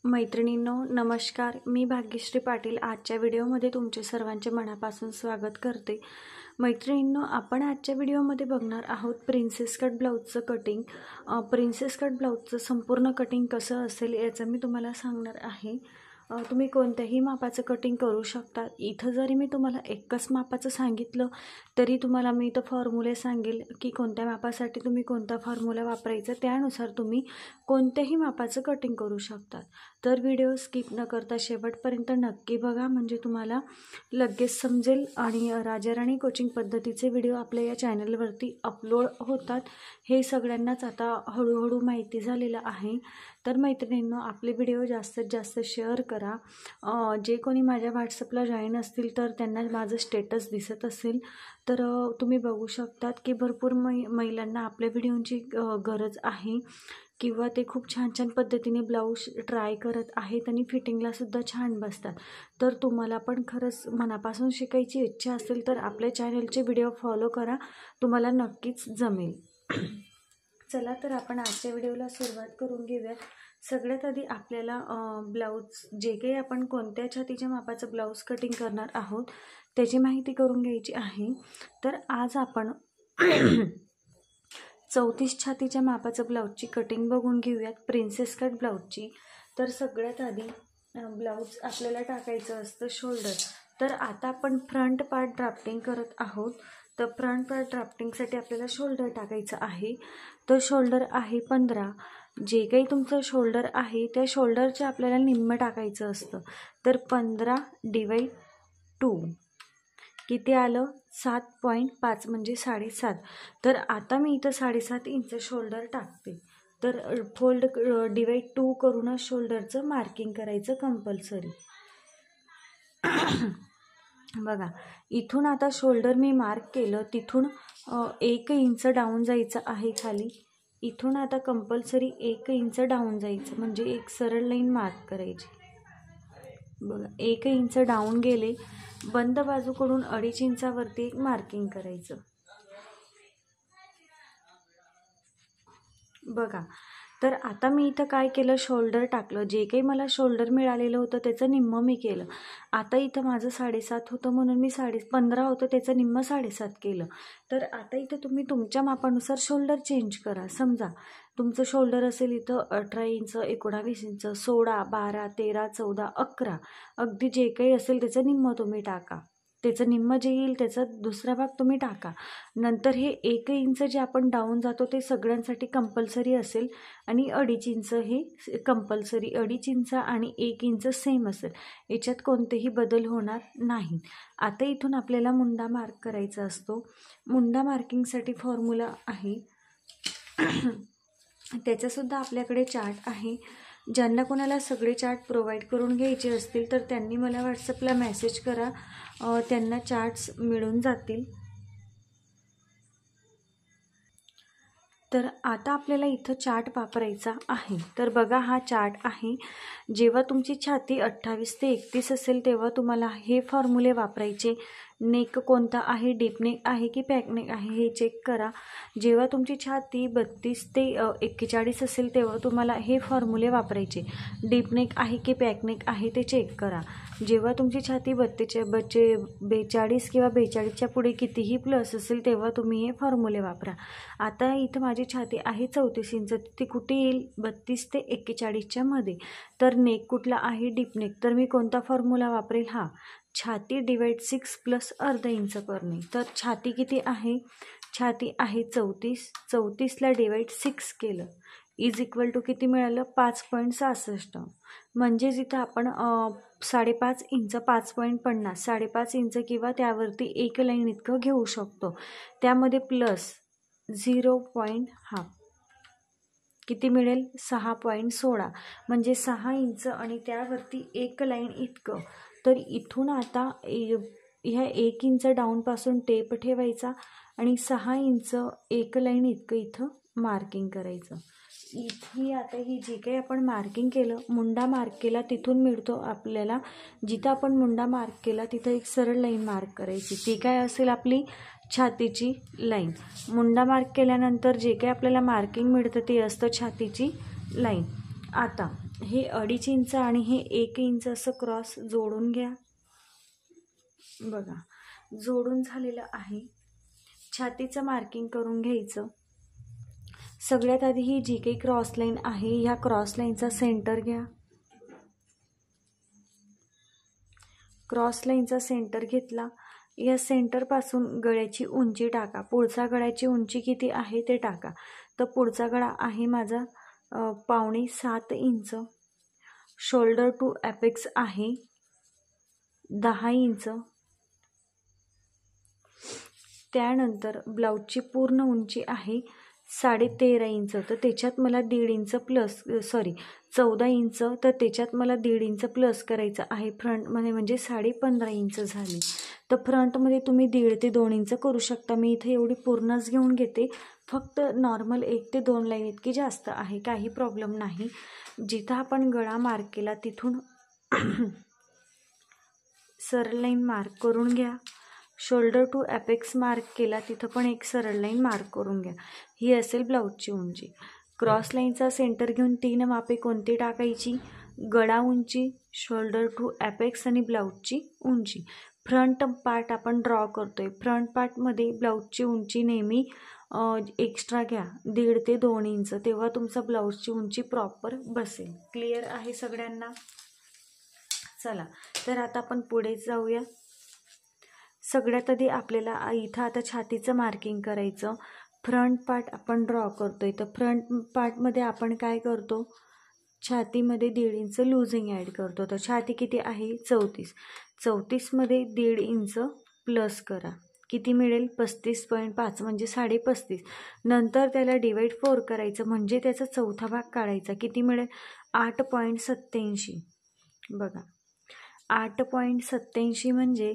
मैत्रिणींनो नमस्कार, मी भाग्यश्री पाटील आजच्या व्हिडिओमध्ये तुमचे सर्वांचे मनापासून स्वागत करते। मैत्रिणींनो, आपण आजच्या व्हिडिओमध्ये बघणार आहोत प्रिन्सेस कट ब्लाउजचं कटिंग। प्रिन्सेस कट ब्लाउजचं संपूर्ण कटिंग कसं असेल याचं मी तुम्हाला सांगणार आहे। तुम्ही कोणत्याही मापाचं कटिंग करू शकता। इथं जरी मी तुम्हाला एकच मापाचं सांगितलं तरी तुम्हाला मी इथं फॉर्म्युले सांगेल की कोणत्या मापासाठी तुम्ही कोणता फॉर्म्युला वापरायचा, त्यानुसार तुम्ही कोणत्याही मापाचं कटिंग करू शकता। तर व्हिडिओ स्किप न करता शेवटपर्यंत नक्की बघा, म्हणजे तुम्हाला लगेच समजेल। आणि राजाराणी कोचिंग पद्धतीचे व्हिडिओ आपल्या या चॅनलवरती अपलोड होतात, हे सगळ्यांनाच आता हळूहळू माहिती झालेलं आहे। तर मैत्रिणींनो, आपले व्हिडिओ जास्तीत जास्त शेअर करा। जे कोणी माझ्या व्हॉट्सअपला जॉईन असतील तर त्यांना माझं स्टेटस दिसत असेल तर तुम्ही बघू शकतात की भरपूर महिलांना आपल्या व्हिडिओची गरज आहे, किंवा ते खूप छान छान पद्धतीने ब्लाऊज ट्राय करत आहेत आणि फिटिंगला सुद्धा छान बसतात। तर तुम्हाला पण खरंच मनापासून शिकायची इच्छा असेल तर आपल्या चॅनलचे व्हिडिओ फॉलो करा, तुम्हाला नक्कीच जमेल। चला तर आपण आजच्या व्हिडिओला सुरुवात करून घेऊया। सगळ्यात आधी आपल्याला ब्लाऊज जे काही आपण कोणत्या छातीच्या मापाचं ब्लाऊज कटिंग करणार आहोत त्याची माहिती करून घ्यायची आहे। तर आज आपण 34 छातीच्या मापाचं ब्लाऊजची कटिंग बघून घेऊयात, प्रिन्सेस कट ब्लाऊजची। तर सगळ्यात आधी ब्लाऊज आपल्याला टाकायचं असतं शोल्डर। तर आता आपण फ्रंट पार्ट ड्राफ्टिंग करत आहोत, तर फ्रंट पार्ट ड्राफ्टिंगसाठी आपल्याला शोल्डर टाकायचं आहे। तर शोल्डर आहे 15। जे काही तुमचं शोल्डर आहे त्या शोल्डरचे आपल्याला निम्म टाकायचं असतं। तर 15/2 किती आलं? 7.5 म्हणजे 7.5। तर आता मी इथं 7.5 इंच शोल्डर टाकते। तर डिवाइड 2 करूनच शोल्डरचं मार्किंग करायचं कंपल्सरी। बघा, इथून आता शोल्डर मी मार्क केलं, तिथून 1 इंच डाऊन जायचं आहे खाली। इथून आता कंपल्सरी 1 इंच डाऊन जायचं, म्हणजे एक सरळ लाईन मार्क करायची। बघा, 1 इंच डाऊन गेले, बंद बाजूकडून 2.5 इंचावरती एक मार्किंग करायचं। बघा, तर आता मी इथं काय केलं, शोल्डर टाकलं। जे काही मला शोल्डर मिळालेलं होतं त्याचं निम्म मी केलं। आता इथं माझं 7.5 होतं म्हणून मी 15 होतं त्याचं निम्म 7.5 केलं। तर आता इथं तुम्ही तुमच्या मापानुसार शोल्डर चेंज करा। समजा तुमचं शोल्डर असेल इथं 18 इंच, 19 इंच, 16, 12, 13, 14, 11, अगदी जे काही असेल त्याचं निम्म तुम्ही टाका। त्याचं निम्म जे येईल त्याचा दुसरा भाग तुम्ही टाका। नंतर हे 1 इंच जे आपण डाऊन जातो ते सगळ्यांसाठी कंपल्सरी असेल, आणि 2.5 इंच हे कंपल्सरी, 2.5 इंच आणि 1 इंच सेम असेल, याच्यात कोणतेही बदल होणार नाही। आता इथून आपल्याला मुंडा मार्क करायचा असतो। मुंडा मार्किंगसाठी फॉर्म्युला आहे, त्याचासुद्धा आपल्याकडे चार्ट आहे। ज्यांना कोणाला सगळे चार्ट प्रोव्हाइड करून घ्यायचे असतील तर त्यांनी मला व्हॉट्सअपला मेसेज करा, त्यांना चार्ट्स मिळून जातील। तर आता आपल्याला इथं चार्ट वापरायचा आहे। तर बघा, हा चार्ट आहे। जेव्हा तुमची छाती 28 ते 31 असेल तेव्हा तुम्हाला हे फॉर्म्युले वापरायचे। नेक कोणता आहे, डीप नेक आहे की पॅक नेक आहे हे चेक करा। जेव्हा तुमची छाती 32 ते 41 असेल तेव्हा तुम्हाला हे फॉर्म्युले वापरायचे। डीप नेक आहे की पॅक नेक आहे ते चेक करा। जेव्हा तुमची छाती 42 किंवा 42च्या पुढे कितीही प्लस असेल तेव्हा तुम्ही हे फॉर्म्युले वापरा। आता इथं माझी छाती आहे 34 इंच, ती कुठे येईल? 32 ते 41च्या मध्ये। तर नेक कुठला आहे? Deep neck. तर मी कोणता फॉर्म्युला वापरेल? हा, छाती डिवाइड 6 प्लस अर्धा इंच करणे। तर छाती किती आहे? छाती आहे 34, 34ला डिवाइड 6 केलं इज इक्वल टू किती मिळालं? 5.66। म्हणजेच इथं आपण 5.5 इंच, 5.50, 5.5 इंच किंवा त्यावरती 1 लाईन इतकं घेऊ शकतो। त्यामध्ये प्लस 0.5 किती मिळेल? 6.16, म्हणजे 6 इंच आणि त्यावरती 1 लाईन इतकं। तर इथून आता ह्या 1 इंच डाऊनपासून टेप ठेवायचा आणि 6 इंच 1 लाईन इतकं इथं मार्किंग करायचं। इथे आता ही जी काही आपण मार्किंग केलं, मुंडा मार्क केला, तिथून मिळतो आपल्याला, जिथं आपण मुंडा मार्क केला तिथं एक सरळ लाईन मार्क करायची। ती काय असेल? आपली छातीची लाईन। मुंडा मार्क केल्यानंतर जे काही आपल्याला मार्किंग मिळतं ते असतं छातीची लाईन। आता हे 2.5 इंच आणि हे 1 इंच असं क्रॉस जोडून घ्या. बघा जोडून झालेलं आहे. छातीचं मार्किंग करून घ्यायचं. सगळ्यात आधी ही जी काही क्रॉस लाईन आहे ह्या क्रॉस लाईनचा सेंटर घ्या. क्रॉस लाईनचा सेंटर घेतला. या सेंटरपासून गळ्याची उंची टाका. पुढचा गळ्याची उंची किती आहे ते टाका. तर पुढचा गळा आहे माझा 6.25 इंच. शोल्डर टू अपेक्स आहे 10 इंच. त्यानंतर ब्लाऊजची पूर्ण उंची आहे 13.5 इंच. तर त्याच्यात मला 1.5 इंच प्लस 14 इंच. तर त्याच्यात मला 1.5 इंच प्लस करायचं आहे फ्रंटमध्ये, म्हणजे 15.5 इंच झाली. तर फ्रंटमध्ये तुम्ही 1.5 ते 2 इंच करू शकता. मी इथे एवढी पूर्णच घेऊन घेते. फक्त नॉर्मल 1 ते 2 लाईन इतकी जास्त आहे, काही प्रॉब्लेम नाही. जिथं आपण गळा मार्क केला तिथून सरळ लाईन मार्क करून घ्या. शोल्डर टू अपेक्स मार्क केला तिथं पण एक सरळ लाईन मार्क करून घ्या. ही असेल ब्लाऊजची उंची. क्रॉस लाईनचा सेंटर घेऊन 3 मापे कोणती टाकायची? गळा उंची, शोल्डर टू अपेक्स आणि ब्लाऊजची उंची. फ्रंट पार्ट आपण ड्रॉ करतोय. फ्रंट पार्टमध्ये ब्लाऊजची उंची नेहमी एक्स्ट्रा घ्या 1.5 ते 2 इंच. तेव्हा तुमचा ब्लाऊजची उंची प्रॉपर बसेल. क्लिअर आहे सगळ्यांना? चला तर आता आपण पुढे जाऊया. सगळ्यात आधी आपल्याला इथं आता छातीचं मार्किंग करायचं. फ्रंट पार्ट आपण ड्रॉ करतोय. तर फ्रंट पार्टमध्ये आपण काय करतो? छातीमध्ये 1.5 इंच लूजिंग ॲड करतो. तर छाती किती आहे? 34. 34मध्ये 1.5 इंच प्लस करा. किती मिळेल? 35.5 म्हणजे 35.5. नंतर त्याला डिवाइड 4 करायचं म्हणजे त्याचा चौथा भाग काढायचा. किती मिळेल? 8.87. बघा 8.87 म्हणजे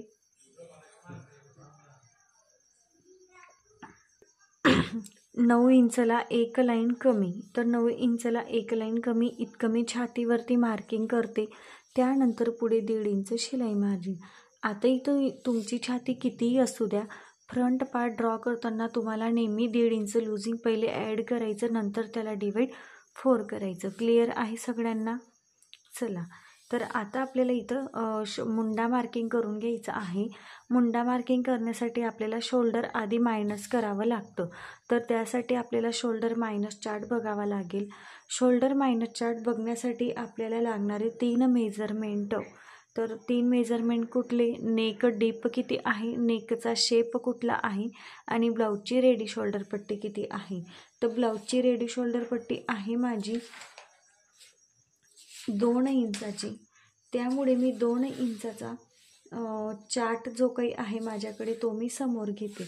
9 इंचला 1 लाईन कमी. तर 9 इंचला 1 लाईन कमी इतकं मी छातीवरती मार्किंग करते. त्यानंतर पुढे 1.5 इंच शिलाई मार्जिन. आता इथं तुमची छाती कितीही असू द्या, फ्रंट पार्ट ड्रॉ करताना तुम्हाला नेहमी 1.5 इंच लूजिंग पहिले ॲड करायचं, नंतर त्याला डिवाइड 4 करायचं. क्लिअर आहे सगळ्यांना? चला तर आता आपल्याला इथं मुंडा मार्किंग करून घ्यायचं आहे. मुंडा मार्किंग करण्यासाठी आपल्याला शोल्डर आधी मायनस करावं लागतं. तर त्यासाठी आपल्याला शोल्डर मायनस चार्ट बघावा लागेल. शोल्डर मायनस चार्ट बघण्यासाठी आपल्याला लागणारे 3 मेजरमेंट. तर 3 मेजरमेंट कुठले? नेक डीप किती आहे, नेकचा शेप कुठला आहे आणि ब्लाऊजची रेडी शोल्डर पट्टी किती आहे. तर ब्लाऊजची रेडी शोल्डर पट्टी आहे माझी 2 इंचाची. त्यामुळे मी 2 इंचाचा चार्ट जो काही आहे माझ्याकडे तो मी समोर घेते.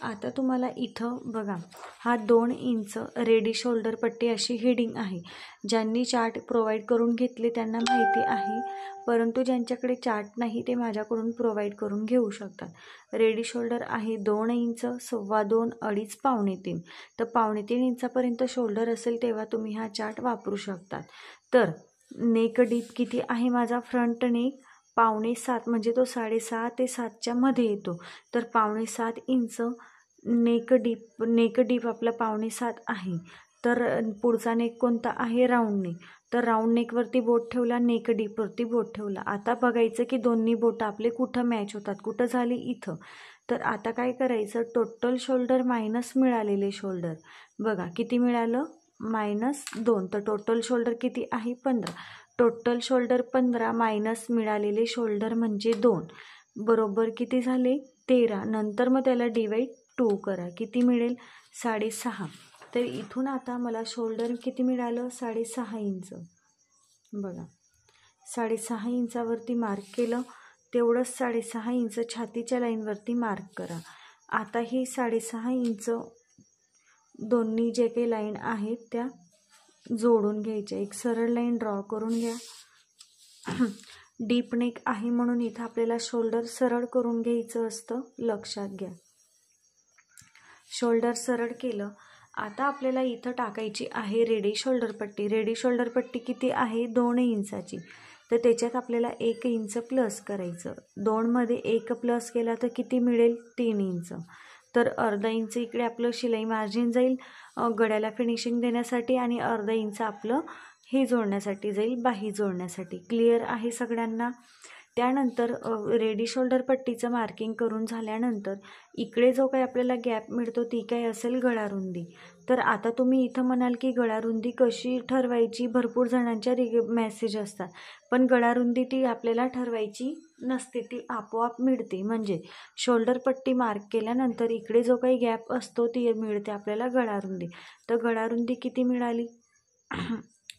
आता तुम्हाला इथं बघा हा 2 इंच रेडी शोल्डर पट्टी अशी हेडिंग आहे. ज्यांनी चार्ट प्रोव्हाइड करून घेतले त्यांना माहिती आहे, परंतु ज्यांच्याकडे चार्ट नाही ते माझ्याकडून प्रोव्हाइड करून घेऊ शकतात. रेडी शोल्डर आहे 2 इंच, 2.25, 2.5, 3.25. तर 3.25 इंचापर्यंत शोल्डर असेल तेव्हा तुम्ही हा चार्ट वापरू शकतात. तर नेक डीप किती आहे माझा? फ्रंट नेक 6.25 म्हणजे तो 6.5 ते 7च्या मध्ये येतो. तर 6.25 इंच नेक डीप आपला 6.25 आहे. तर पुढचा नेक कोणता आहे? Round neck. तर राऊंड नेकवरती बोट ठेवला, नेक डीपवरती बोट ठेवला. आता बघायचं की दोन्ही बोटं आपले कुठं मॅच होतात. कुठं झाली? इथं. तर आता काय करायचं? टोटल शोल्डर मायनस मिळालेले शोल्डर. बघा किती मिळालं? -2. तर टोटल शोल्डर किती आहे? 15. टोटल शोल्डर 15 मायनस मिळालेले शोल्डर म्हणजे 2 बरोबर किती झाले? 13. नंतर मग त्याला डिवाइड 2 करा. किती मिळेल? 6.5. तर इथून आता मला शोल्डर किती मिळालं? 6.5 इंच. बघा 6.5 इंचावरती मार्क केलं. तेवढंच 6.5 इंच छातीच्या लाईनवरती मार्क करा. आता ही 6.5 इंच दोन्ही जे काही लाईन आहेत त्या जोडून घ्यायच्या. एक सरळ लाईन ड्रॉ करून घ्या. डीप नेक आहे म्हणून इथं आपल्याला शोल्डर सरळ करून घ्यायचं असतं, लक्षात घ्या. शोल्डर सरळ केलं. आता आपल्याला इथं टाकायची आहे रेडी शोल्डर पट्टी. रेडी शोल्डर पट्टी किती आहे? 2 इंचाची. तर त्याच्यात आपल्याला 1 इंच प्लस करायचं. 2मध्ये 1 प्लस केला तर किती मिळेल? 3 इंच. तर अर्धा इंच इकडे आपलं शिलाई मार्जिन जाईल गळ्याला फिनिशिंग देण्यासाठी आणि अर्धा इंच आपलं हे जोडण्यासाठी जाईल, बाही जोडण्यासाठी. क्लिअर आहे सगळ्यांना? त्यानंतर रेडी शोल्डर पट्टीचं मार्किंग करून झाल्यानंतर इकडे जो काही आपल्याला गॅप मिळतो ती काय असेल गळारुंदी. तर आता तुम्ही इथं म्हणाल की गळारुंदी कशी ठरवायची, भरपूर जणांच्या मेसेज असतात, पण गळारुंदी ती आपल्याला ठरवायची नसते, ती आपोआप मिळते. म्हणजे शोल्डर पट्टी मार्क केल्यानंतर इकडे जो काही गॅप असतो ती मिळते आपल्याला गळारुंदी. तर गळारुंदी किती मिळाली?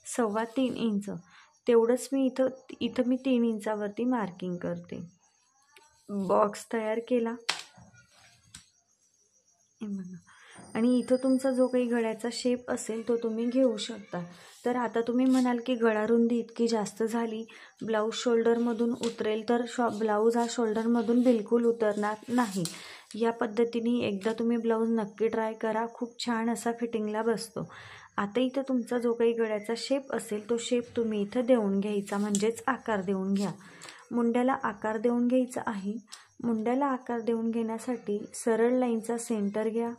3.25 इंच. तेवढंच मी इथं मी 3 इंचावरती मार्किंग करते. बॉक्स तयार केला आणि इथं तुमचा जो काही गळ्याचा शेप असेल तो तुम्ही घेऊ शकता. तर आता तुम्ही म्हणाल की गळारुंदी इतकी जास्त झाली, ब्लाऊज शोल्डरमधून उतरेल, तर ब्लाऊज हा शोल्डरमधून बिलकुल उतरणार नाही. या पद्धतीने एकदा तुम्ही ब्लाऊज नक्की ट्राय करा, खूप छान असा फिटिंगला बसतो. आता इथं तुमचा जो काही गळ्याचा शेप असेल तो शेप तुम्ही इथं देऊन घ्यायचा, म्हणजेच आकार देऊन घ्या. मुंड्याला आकार देऊन घ्यायचा आहे. मुंड्याला आकार देऊन घेण्यासाठी सरळ लाईनचा सेंटर घ्या.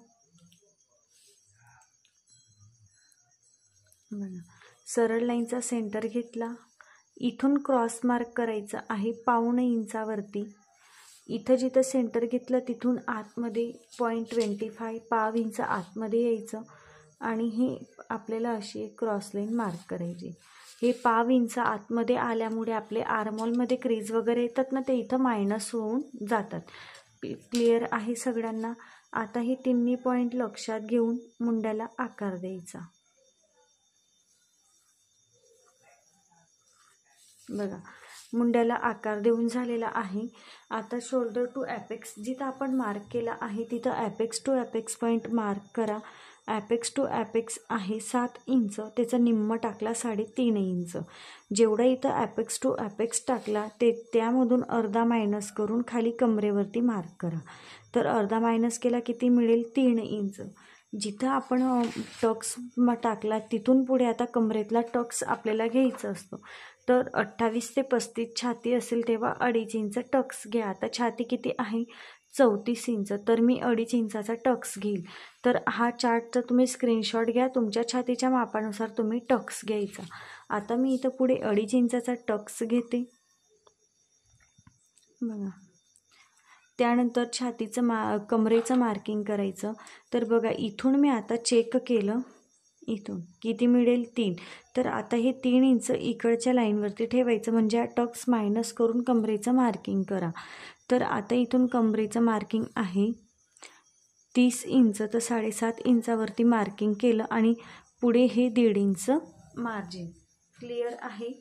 सरळ लाईनचा सेंटर घेतला. इथून क्रॉस मार्क करायचा आहे 1.25 इंचावरती. इथं जिथं सेंटर घेतलं तिथून आतमध्ये 0.25 पाव इंच आतमध्ये यायचं आणि हे आपल्याला अशी एक क्रॉस लाईन मार्क करायची. हे पाव इंच आतमध्ये आल्यामुळे आपले आर्महोलमध्ये क्रीज वगैरे येतात ना, ते इथं मायनस होऊन जातात. क्लिअर आहे सगळ्यांना? आता हे तिन्ही पॉईंट लक्षात घेऊन मुंड्याला आकार द्यायचा. बघा, मुंड्याला आकार देऊन झालेला आहे. आता शोल्डर टू ॲपेक्स जिथं आपण मार्क केला आहे तिथं apex to apex point mark करा. ॲपेक्स टू ॲपेक्स आहे 7 इंच, त्याचं निम्म टाकला 3.5 इंच. जेवढा इथं ॲपेक्स टू ॲपेक्स टाकला त्यामधून अर्धा मायनस करून खाली कमरेवरती मार्क करा. तर अर्धा मायनस केला किती मिळेल? 3 इंच. जिथं आपण टक्स टाकला तिथून पुढे आता कमरेतला टक्स आपल्याला घ्यायचा असतो. तर 28 ते 35 छाती असेल तेव्हा 2.5 इंच टक्स घ्या. आता छाती किती आहे? 34 इंच. तर मी 2.5 इंचाचा टक्स घेईल. तर हा चार्टचा तुम्ही स्क्रीनशॉट घ्या, तुमच्या छातीच्या मापानुसार तुम्ही टक्स घ्यायचा. आता मी इथं पुढे 2.5 इंचाचा टक्स घेते. बघा, त्यानंतर छातीचं कमरेचं मार्किंग करायचं. तर बघा, इथून मी आता चेक केलं, इथून किती मिळेल? 3. तर आता हे 3 इंच इकडच्या लाईनवरती ठेवायचं, म्हणजे हा टक्स मायनस करून कमरेचं मार्किंग करा. तर आता इथून कमरेचं मार्किंग आहे 30 इंच, तर 7.5 इंचावरती मार्किंग केलं आणि पुढे हे 1.5 इंच मार्जिन. क्लिअर आहे?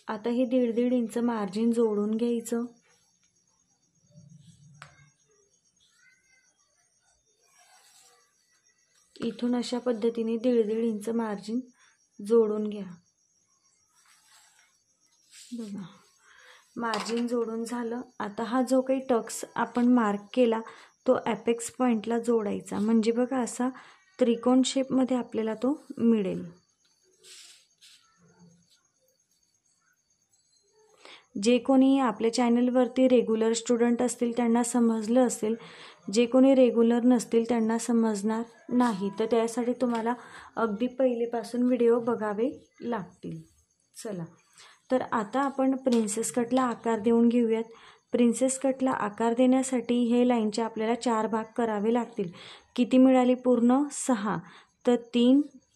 आता हे 1.5 इंच मार्जिन जोडून घ्यायचं. इथून अशा पद्धतीने 1.5 इंच मार्जिन जोडून घ्या. बघा, मार्जिन जोडून झालं. आता हा जो काही टक्स आपण मार्क केला तो ॲपेक्स पॉईंटला जोडायचा, म्हणजे बघा असा त्रिकोण शेपमध्ये आपल्याला तो मिळेल. जे कोणी आपल्या चॅनलवरती रेग्युलर स्टुडंट असतील त्यांना समजलं असेल, जे कोणी रेग्युलर नसतील त्यांना समजणार नाही, तर त्यासाठी तुम्हाला अगदी पहिलेपासून व्हिडिओ बघावे लागतील. चला, तर आता आपण प्रिन्सेस कटला आकार देऊन घेऊयात. प्रिन्सेस कटला आकार देण्यासाठी हे लाईनचे आपल्याला 4 भाग करावे लागतील. किती मिळाली? पूर्ण 6. तर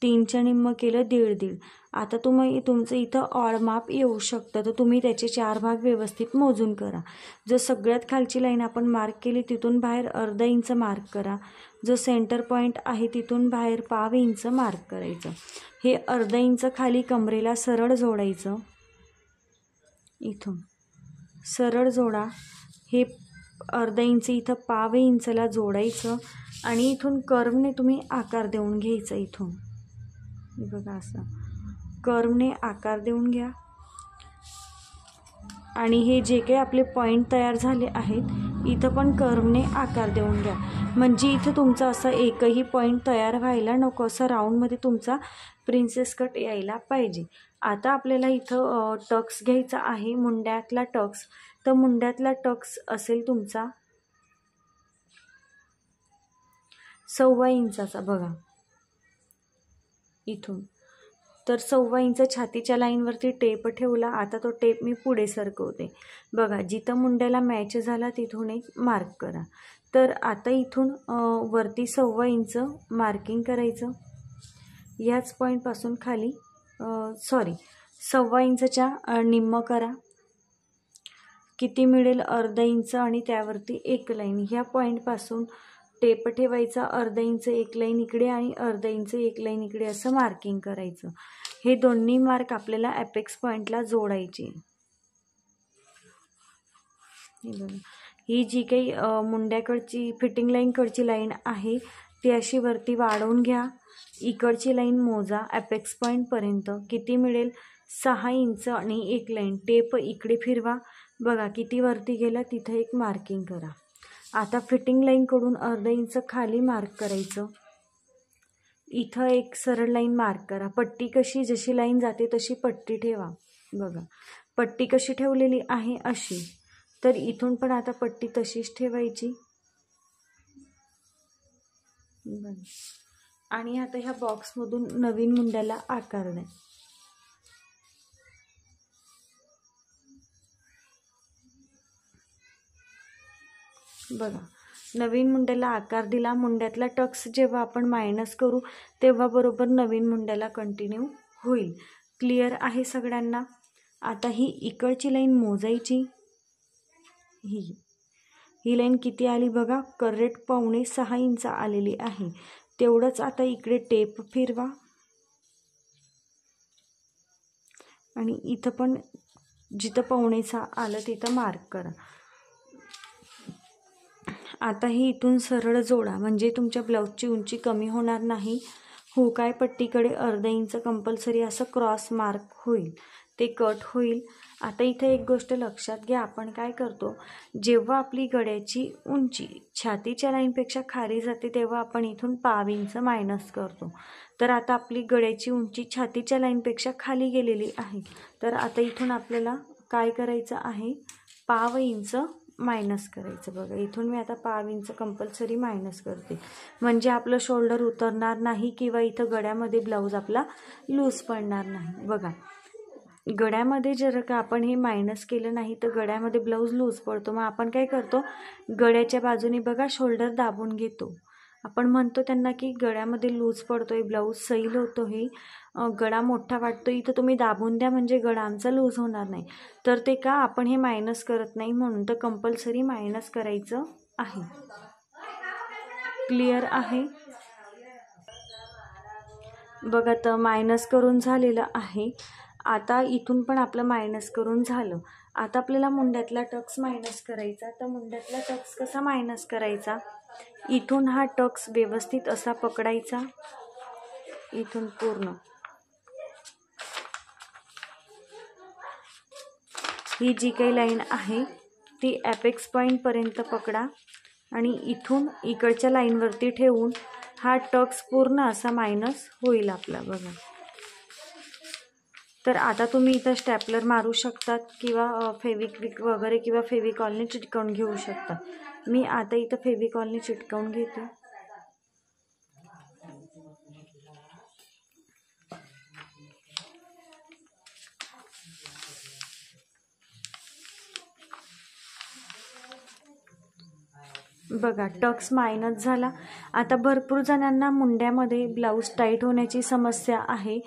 3च्या निम्म केलं 1.5. आता तुमचं इथं ऑड माप येऊ शकतं, तर तुम्ही त्याचे 4 भाग व्यवस्थित मोजून करा. जो सगळ्यात खालची लाईन आपण मार्क केली तिथून बाहेर अर्धा इंच मार्क करा. जो सेंटर पॉईंट आहे तिथून बाहेर 1/2 इंच मार्क करायचं. हे अर्धा इंच खाली कमरेला सरळ जोडायचं. इथून सरळ जोडा. हे अर्धा इंच इथं 1/2 इंचला जोडायचं आणि इथून कर्वने तुम्ही आकार देऊन घ्यायचा. इथून बघा असं कर्वने आकार देऊन घ्या आणि हे जे काही आपले पॉईंट तयार झाले आहेत इथं पण कर्वने आकार देऊन घ्या, म्हणजे इथं तुमचा असं एकही पॉईंट तयार व्हायला नको, असं राऊंडमध्ये तुमचा प्रिन्सेस कट यायला पाहिजे. आता आपल्याला इथं टक्स घ्यायचा आहे, मुंड्यातला टक्स. तर मुंड्यातला टक्स असेल तुमचा 1.25 इंचाचा बघा इथून, तर 1.25 इंच छातीच्या लाईनवरती टेप ठेवला. आता तो टेप मी पुढे सरकवते बघा, जिथं मुंड्याला मॅच झाला तिथून एक मार्क करा. तर आता इथून वरती 1.25 इंच मार्किंग करायचं. याच पॉईंटपासून खाली 1.25 इंचच्या निम्म करा. किती मिळेल? 1/2 इंच आणि त्यावरती एक लाईन. ह्या पॉईंटपासून टेप ठेवायचा, 1/2 इंच एक लाईन इकडे आणि 1/2 इंच एक लाईन इकडे असं मार्किंग करायचं. हे दोन्ही मार्क आपल्याला ॲपेक्स पॉईंटला जोडायचे. ही जी काही मुंड्याकडची फिटिंग लाईनकडची लाईन आहे ती अशी वरती वाढवून घ्या. इकडची लाईन मोजा ॲपेक्स पॉईंटपर्यंत. किती मिळेल? 6 इंच आणि एक लाईन. टेप इकडे फिरवा बघा, किती वरती गेला तिथं एक मार्किंग करा. आता फिटिंग लाईनकडून 1/2 इंच खाली मार्क करायचं. इथं एक सरळ लाईन मार्क करा. पट्टी कशी, जशी लाईन जाते तशी पट्टी ठेवा बघा. पट्टी कशी ठेवलेली आहे अशी, तर इथून पण आता पट्टी तशीच ठेवायची. आणि आता ह्या बॉक्समधून नवीन मुंड्याला आकार द्या. बघा, नवीन मुंड्याला आकार दिला. मुंड्यातला टक्स जेव्हा आपण मायनस करू तेव्हा बरोबर नवीन मुंड्याला कंटिन्यू होईल. क्लिअर आहे सगळ्यांना? आता ही इकडची लाईन मोजायची. ही लाईन किती आली बघा, करेक्ट 5.25 इंच आलेली आहे. तेवढंच आता इकडे टेप फिरवा आणि इथं पण जिथं 5.25 आलं तिथं मार्क करा. आता ही इथून सरळ जोडा, म्हणजे तुमच्या ब्लाऊजची उंची कमी होणार नाही. हुकाय पट्टीकडे 1/2 इंच कंपल्सरी असं क्रॉस मार्क होईल, ते कट होईल. आता इथे एक गोष्ट लक्षात घ्या, आपण काय करतो, जेव्हा आपली गळ्याची उंची छातीच्या लाईनपेक्षा खाली जाते तेव्हा आपण इथून 1/2 इंच मायनस करतो. तर आता आपली गळ्याची उंची छातीच्या लाईनपेक्षा खाली गेलेली आहे. तर आता इथून आपल्याला काय करायचं आहे, 1/2 इंच मायनस करायचं बघा. इथून मी आता 1/2 इंच कंपल्सरी मायनस करते, म्हणजे आपलं शोल्डर उतरणार नाही किंवा इथं गळ्यामध्ये ब्लाऊज आपला लूज पडणार नाही. बघा, गळ्यामध्ये जर का आपण हे मायनस केलं नाही तर गळ्यामध्ये ब्लाऊज लूज पडतो. मग आपण काय करतो, गळ्याच्या बाजूने बघा शोल्डर दाबून घेतो. आपण म्हणतो त्यांना की गळ्यामध्ये लूज पडतोय, ब्लाऊज सैल होतो, हे गळा मोठा वाटतो, इथं तुम्ही दाबून द्या म्हणजे गळा आमचा लूज होणार नाही. तर ते का आपण हे मायनस करत नाही म्हणून. तर कंपल्सरी मायनस करायचं आहे. क्लिअर आहे बघा. तर मायनस करून झालेलं आहे. आता इथून पण आपलं मायनस करून झालं. आता आपल्याला मुंड्यातला टक्स मायनस करायचा. तर मुंड्यातला टक्स कसा मायनस करायचा, इथून हा टक्स व्यवस्थित असा पकडायचा, इथून पूर्ण ही जी काही लाईन आहे ती ॲपेक्स पॉईंटपर्यंत पकडा आणि इथून इकडच्या लाईनवरती ठेवून हा टक्स पूर्ण असा मायनस होईल आपला बघा. तर आता तुम्ही इथं स्टॅपलर मारू शकतात किंवा फेविक्विक वगैरे किंवा फेविकॉलने चिटकवून घेऊ शकता. मी आता इथं फेविकॉलने चिटकवून घेते. बघा, टक्स मायनस झाला. आता भरपूर जणांना मुंड्यामध्ये ब्लाऊज टाईट होण्याची समस्या आहे.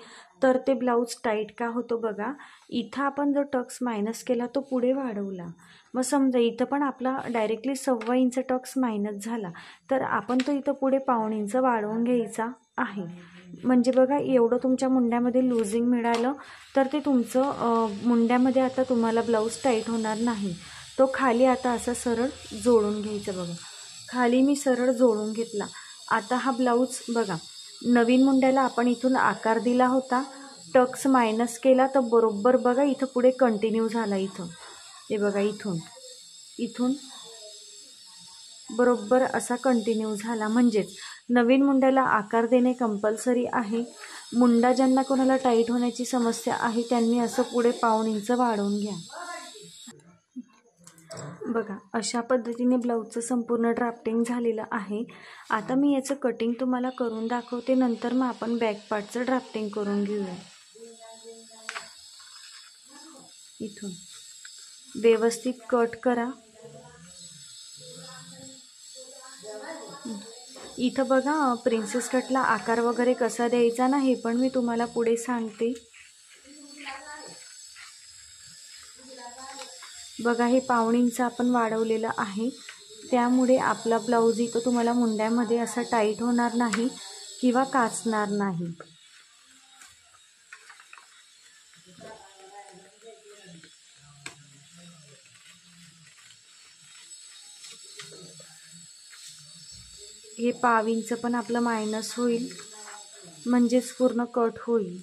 तर ते ब्लाऊज टाईट का होतो बघा, इथं आपण जो टक्स मायनस केला तो पुढे वाढवला. मग समजा इथं पण आपला डायरेक्टली 1.25 इंच टक्स मायनस झाला, तर आपण तो इथं पुढे 1/2 इंच वाढवून घ्यायचा आहे. म्हणजे बघा, एवढं तुमच्या मुंड्यामध्ये लूजिंग मिळालं तर ते तुमचं मुंड्यामध्ये आता तुम्हाला ब्लाऊज टाईट होणार नाही. तो खाली आता असा सरळ जोडून घ्यायचा बघा. खाली मी सरळ जोडून घेतला. आता हा ब्लाऊज बघा, नवीन मुंड्याला आपण इथून आकार दिला होता, टक्स मायनस केला तर बरोबर बघा इथं पुढे कंटिन्यू झाला. इथं हे बघा, इथून बरोबर असा कंटिन्यू झाला. म्हणजेच नवीन मुंड्याला आकार देणे कंपल्सरी आहे. मुंडा ज्यांना कोणाला टाईट होण्याची समस्या आहे त्यांनी असं पुढे 1/2 इंच वाढवून घ्या. बघा अशा पद्धतीने ब्लाऊजचं संपूर्ण ड्राफ्टिंग झालेलं आहे। आता मी याचं कटिंग तुम्हाला करून दाखवते, नंतर मग आपण बॅक पार्टचं ड्राफ्टिंग करून घेऊया। इथून व्यवस्थित कट करा। इथं बघा प्रिन्सेस कटला आकार वगैरे कसा द्यायचा ना, हे पण मी तुम्हाला पुढे सांगते। बघा हे पाऊण इंच आपण वाढवलेलं आहे, त्यामुळे आपला ब्लाऊज इथं तुम्हाला मुंड्यामध्ये असा टाईट होणार नाही किंवा काचणार नाही। हे पाव इंच पण आपलं मायनस होईल, म्हणजेच पूर्ण कट होईल।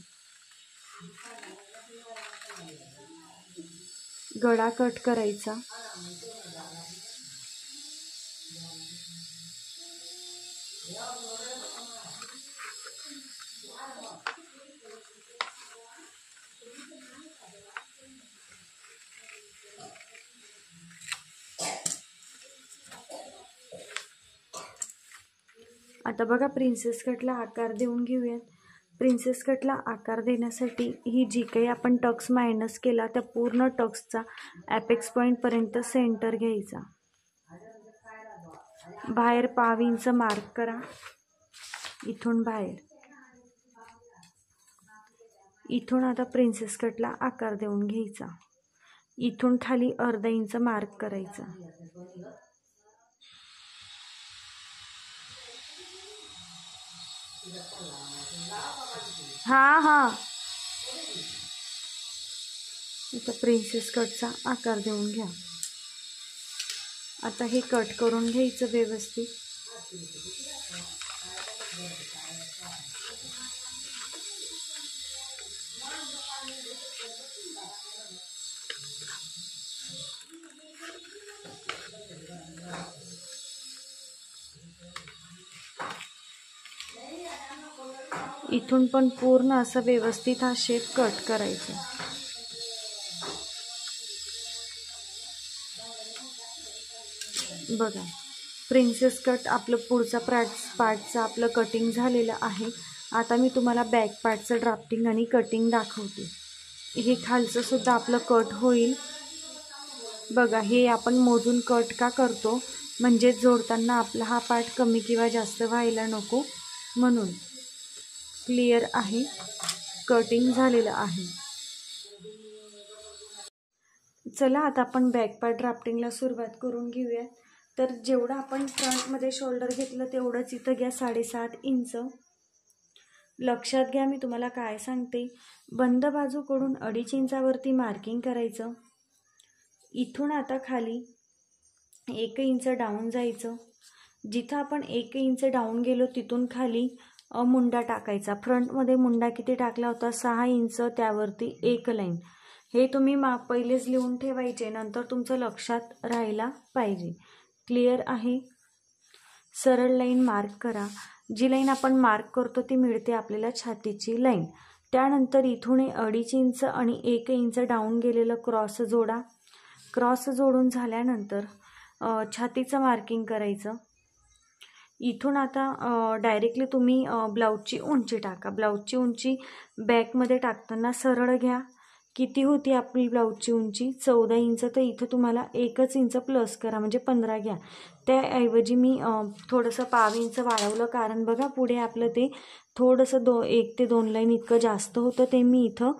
गळा कट करायचा। आता बघा प्रिन्सेस कटला आकार देऊन घेऊयात। प्रिन्सेस कटला आकार देण्यासाठी ही जी काही आपण टक्स मायनस केला त्या पूर्ण टक्सचा ॲपेक्स पॉईंटपर्यंत सेंटर घ्यायचा। बाहेर पाव इंच मार्क करा, इथून बाहेर। इथून आता प्रिन्सेस कटला आकार देऊन घ्यायचा। इथून खाली अर्धा इंच मार्क करायचा। हा आता प्रिन्सेस कटचा आकार देऊन घ्या। आता हे कट करून घ्यायचं व्यवस्थित। इथून पण पूर्ण असं व्यवस्थित हा शेप कट करायचा। बघा प्रिन्सेस कट आपलं पुढचा पार्टचं आपलं कटिंग झालेलं आहे। आता मी तुम्हाला बॅक पार्टचं ड्राफ्टिंग आणि कटिंग दाखवते। हे खालचं सुद्धा आपलं कट होईल। बघा हे आपण मोजून कट का करतो, म्हणजे जोडताना आपला हा पार्ट कमी किंवा जास्त व्हायला नको म्हणून। क्लिअर आहे, कटिंग झालेलं आहे। चला आता आपण बॅक पार्ट ड्राफ्टिंगला सुरुवात करून घेऊया। तर जेवढं आपण फ्रंटमध्ये शोल्डर घेतलं तेवढंच इथं घ्या 7.5 इंच। लक्षात घ्या मी तुम्हाला काय सांगते, बंद बाजूकडून 2.5 इंचावरती मार्किंग करायचं। इथून आता खाली 1 इंच डाऊन जायचं। जिथं आपण 1 इंच डाऊन गेलो तिथून खाली मुंडा टाकायचा। फ्रंटमध्ये मुंडा किती टाकला होता 6 इंच, त्यावरती 1 लाईन। हे तुम्ही पहिलेच लिहून ठेवायचे, नंतर तुमचं लक्षात राहायला पाहिजे। क्लिअर आहे, सरळ लाईन मार्क करा। जी लाईन आपण मार्क करतो ती मिळते आपल्याला छातीची लाईन। त्यानंतर इथून 2.5 इंच आणि 1 इंच डाऊन गेलेलं क्रॉस जोडा। क्रॉस जोडून झाल्यानंतर छातीचं मार्किंग करायचं। इथून आता डायरेक्टली तुम्ही ब्लाऊजची उंची टाका। ब्लाऊजची उंची बॅकमध्ये टाकताना सरळ घ्या। किती होती आपली ब्लाऊजची उंची 14 इंच, तर इथं तुम्हाला 1 इंच प्लस करा, म्हणजे 15 घ्या। त्याऐवजी मी थोडंसं पाव इंच वाढवलं, कारण बघा पुढे आपलं ते थोडंसं 1 ते 2 लाईन इतकं जास्त होतं, ते मी इथं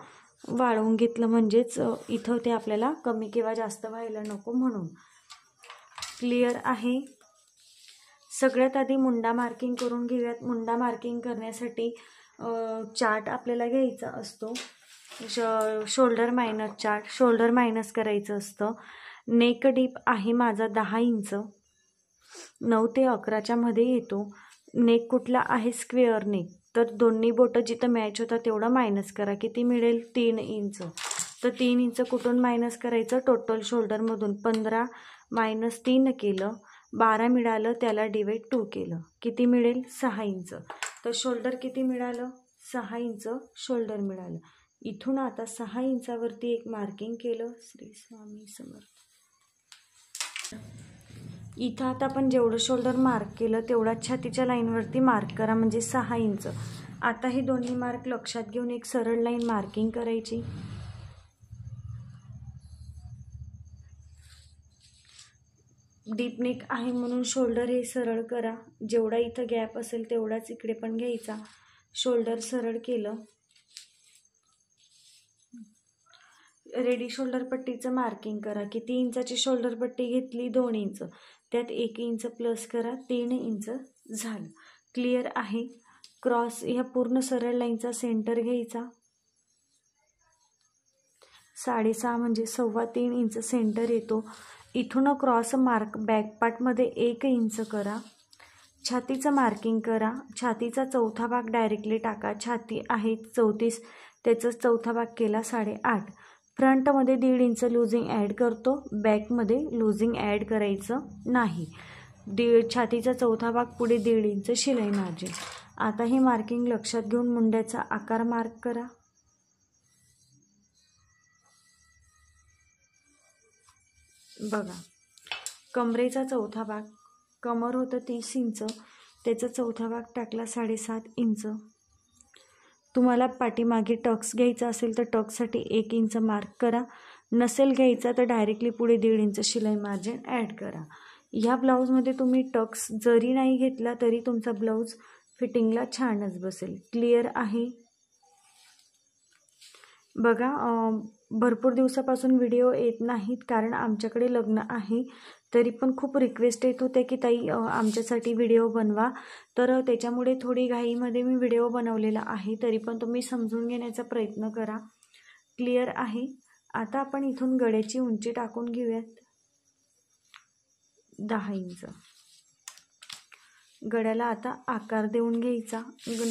वाढवून घेतलं, म्हणजेच इथं ते आपल्याला कमी किंवा जास्त व्हायला नको म्हणून। क्लिअर आहे, सगळ्यात आधी मुंडा मार्किंग करून घेऊयात। मुंडा मार्किंग करण्यासाठी चार्ट आपल्याला घ्यायचा असतो, shoulder minus chart. Shoulder minus करायचं असतं। नेक डीप आहे माझा 10 इंच, 9 ते 11च्या मध्ये येतो। नेक कुठला आहे स्क्वेअर नेक, तर दोन्ही बोटं जिथं मॅच होतात तेवढं मायनस करा। किती मिळेल 3 इंच। तर 3 इंच कुठून मायनस करायचं, टोटल शोल्डरमधून। 15 मायनस 3 केलं, 12 मिळालं, त्याला डिवाइड 2 केलं, किती मिळेल 6 इंच। तर शोल्डर किती मिळालं 6 इंच शोल्डर मिळालं। इथून आता 6 इंचावरती एक मार्किंग केलं। श्री स्वामी समर्थ। इथं आता आपण जेवढं शोल्डर मार्क केलं तेवढाच छातीच्या लाईनवरती मार्क करा, म्हणजे 6 इंच. आता हे दोन्ही मार्क लक्षात घेऊन एक सरळ लाईन मार्किंग करायची. डीप नेक आहे म्हणून शोल्डर हे सरळ करा. जेवढा इथं गॅप असेल तेवढाच इकडे पण घ्यायचा. शोल्डर सरळ केलं. रेडी शोल्डर पट्टीचं मार्किंग करा. किती इंचाची शोल्डर पट्टी घेतली? 2 इंच. त्यात 1 इंच प्लस करा, 3 इंच झालं. क्लिअर आहे. क्रॉस ह्या पूर्ण सरळ लाईनचा सेंटर घ्यायचा. 6.5 म्हणजे 3.25 इंच सेंटर येतो. इथून क्रॉस मार्क बॅक पार्टमध्ये 1 इंच करा. छातीचं मार्किंग करा. छातीचा चौथा भाग डायरेक्टली टाका. छाती आहे 34, त्याचा चौथा भाग केला 8.5. फ्रंटमध्ये 1.5 इंच लूजिंग ॲड करतो, बॅकमध्ये लूजिंग ॲड करायचं नाही. छातीचा चौथा भाग पुढे 1.5 इंच शिलाई मार्जिन. आता हे मार्किंग लक्षात घेऊन मुंड्याचा आकार मार्क करा. बघा, कमरेचा चौथा भाग, कमर होतं 30 इंच, त्याचा चौथा भाग टाकला 7.5 इंच. तुम्हाला पाठीमागे टक्स घ्यायचा असेल तर टक्ससाठी 1 इंच मार्क करा. नसेल घ्यायचा तर डायरेक्टली पुढे 1.5 इंच शिलाई मार्जिन ॲड करा. ह्या ब्लाऊजमध्ये तुम्ही टक्स जरी नाही घेतला तरी तुमचा ब्लाऊज फिटिंगला छानच बसेल. क्लिअर आहे. बघा, भरपूर दिवसापासून व्हिडिओ येत नाहीत कारण आमच्याकडे लग्न आहे. तरी पण खूप रिक्वेस्ट येत होते की ताई आमच्यासाठी व्हिडिओ बनवा. तर त्याच्यामुळे थोडी घाईमध्ये मी व्हिडिओ बनवलेला आहे. तरी पण तुम्ही समजून घेण्याचा प्रयत्न करा. क्लिअर आहे. आता आपण इथून गळ्याची उंची टाकून घेऊयात. 10 इंच. गळ्याला आता आकार देऊन घ्यायचा.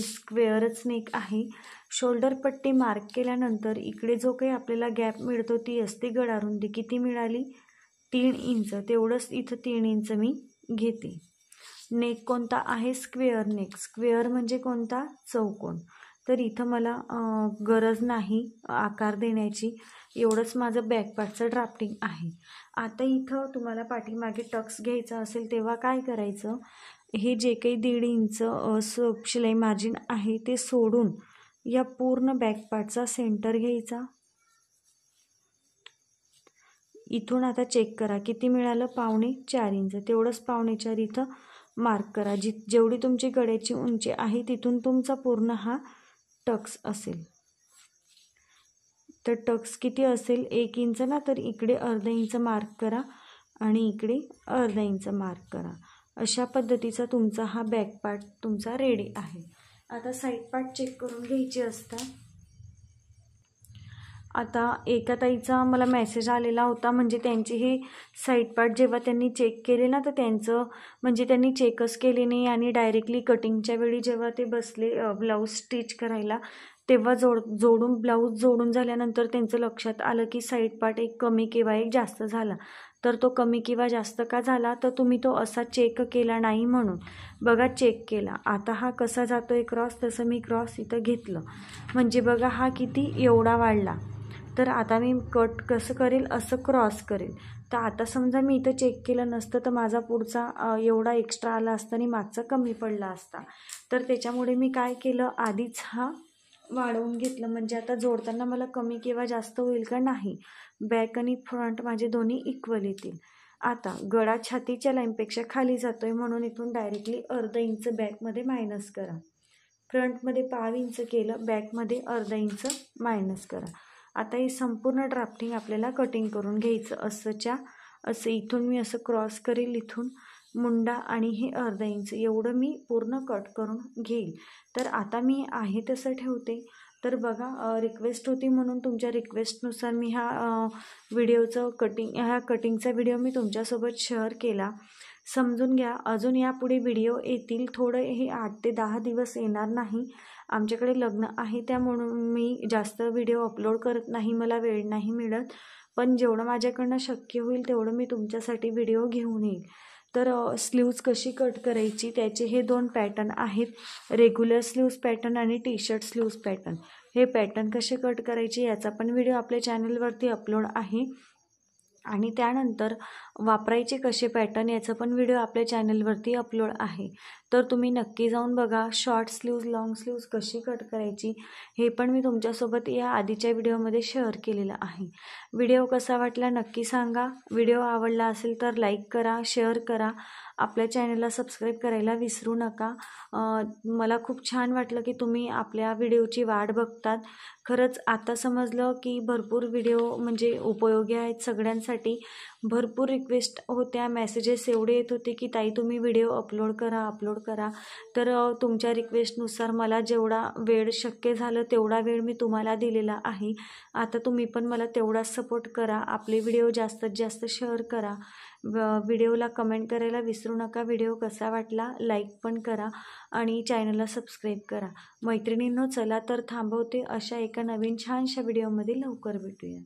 स्क्वेअरच नेक आहे. शोल्डर पट्टी मार्क केल्यानंतर इकडे जो काही आपल्याला गॅप मिळतो ती असते गळा रुंदी. किती मिळाली? 3 इंच. तेवढंच इथं 3 इंच मी घेते. नेक कोणता आहे? Square neck. स्क्वेअर म्हणजे कोणता? चौकोन. तर इथं मला गरज नाही आकार देण्याची. एवढंच माझं बॅक पार्टचं ड्राफ्टिंग आहे. आता इथं तुम्हाला पाठीमागे टक्स घ्यायचा असेल तेव्हा काय करायचं? हे जे काही 1.5 इंच शिलाई मार्जिन आहे ते सोडून या पूर्ण बॅक पार्टचा सेंटर घ्यायचा. इथून आता चेक करा किती मिळालं? 4.25 इंच. तेवढंच 4.25 इथं मार्क करा. जेवढी तुमची गळ्याची उंची आहे तिथून तुमचा पूर्ण हा टक्स असेल. तर टक्स किती असेल? 1 इंच ना, तर इकडे अर्धा इंच मार्क करा आणि इकडे अर्धा इंच मार्क करा. अशा पद्धतीचा तुमचा हा बॅक पार्ट तुमचा रेडी आहे. आता साईड पार्ट चेक करून घ्यायचे असतात. आता एका ताईचा मला मेसेज आलेला होता, म्हणजे त्यांचे हे साईड पार्ट जेव्हा त्यांनी चेक केले ना तर त्यांचं म्हणजे त्यांनी चेकच केले नाही आणि डायरेक्टली कटिंगच्या वेळी जेव्हा ते बसले ब्लाऊज स्टिच करायला तेव्हा ब्लाऊज जोडून झाल्यानंतर त्यांचं लक्षात आलं की साईड पार्ट एक कमी किंवा एक जास्त झाला. तर तो कमी किंवा जास्त का झाला? तर तुम्ही तो असा चेक केला नाही म्हणून. बघा, चेक केला. आता हा कसा जातोय क्रॉस, तसं मी क्रॉस इथं घेतलं. म्हणजे बघा हा किती एवढा वाढला. तर आता मी कट कसं करेल? असं क्रॉस करेल. तर आता समजा मी इथं चेक केलं नसतं तर माझा पुढचा एवढा एक्स्ट्रा आला असता आणि मागचा कमी पडला असता. तर त्याच्यामुळे मी काय केलं? आधीच हा वाढवून घेतलं. म्हणजे आता जोडताना मला कमी किंवा जास्त होईल का? नाही. बॅक आणि फ्रंट माझे दोन्ही इक्वल येतील. आता गळा छातीच्या लाईनपेक्षा खाली जातोय म्हणून इथून डायरेक्टली अर्धा इंच बॅकमध्ये मायनस करा. फ्रंटमध्ये 1/2 इंच केलं, बॅकमध्ये अर्धा इंच मायनस करा. आता हे संपूर्ण ड्राफ्टिंग आपल्याला कटिंग करून घ्यायचं. असं इथून मी असं क्रॉस करेल, इथून मुंडा आणि हे अर्धा इंच एवढं मी पूर्ण कट करून घेईल. तर आता मी आहे तसं ठेवते. तर बघा, रिक्वेस्ट होती म्हणून तुमच्या रिक्वेस्टनुसार मी ह्या कटिंगचा व्हिडिओ मी तुमच्यासोबत शेअर केला. समजून घ्या. अजून यापुढे व्हिडिओ येतील. थोडं हे 8 ते 10 दिवस येणार नाही. आमच्याकडे लग्न आहे त्यामुळे मी जास्त व्हिडिओ अपलोड करत नाही. मला वेळ नाही मिळत. पण जेवढं माझ्याकडनं शक्य होईल तेवढं मी तुमच्यासाठी व्हिडिओ घेऊन येईल. तर स्लीव्ज कशी कट करायची त्याचे हे 2 पॅटर्न आहेत. रेग्युलर स्लीव्ज पॅटर्न आणि टी शर्ट स्लीव्ज पॅटर्न. हे पॅटर्न कसे कट करायचे याचा पण व्हिडिओ आपल्या चॅनलवरती अपलोड आहे. आणि त्यानंतर वापरायचे कसे पॅटर्न याचं पण व्हिडिओ आपल्या चॅनलवरती अपलोड आहे, तर तुम्ही नक्की जाऊन बघा. शॉर्ट स्लीव्ज लॉंग स्लीव्ज कशी कट करायची हे पण मी तुमच्यासोबत या आधीच्या व्हिडिओमध्ये शेअर केलेलं आहे. व्हिडिओ कसा वाटला नक्की सांगा. व्हिडिओ आवडला असेल तर लाईक करा, शेअर करा, आपल्या चॅनलला सबस्क्राईब करायला विसरू नका. मला खूप छान वाटलं की तुम्ही आपल्या व्हिडिओची वाट बघतात. खरंच आता समजलं की भरपूर व्हिडिओ म्हणजे उपयोगी आहेत सगळ्यांसाठी. भरपूर रिक्वेस्ट होत्या, मेसेजेस एवढे येत होते की ताई तुम्ही व्हिडिओ अपलोड करा. तर तुमच्या रिक्वेस्टनुसार मला जेवढा वेळ शक्य झालं तेवढा वेळ मी तुम्हाला दिलेला आहे. आता तुम्ही पण मला तेवढाच सपोर्ट करा. आपले व्हिडिओ जास्तीत जास्त शेअर करा. व्हिडिओला कमेंट करायला विसरू नका. व्हिडिओ कसा वाटला लाईक पण करा आणि चॅनलला सबस्क्राईब करा. मैत्रिणींनो, चला तर थांबवते. अशा एका नवीन छानशा व्हिडिओमध्ये लवकर भेटूया.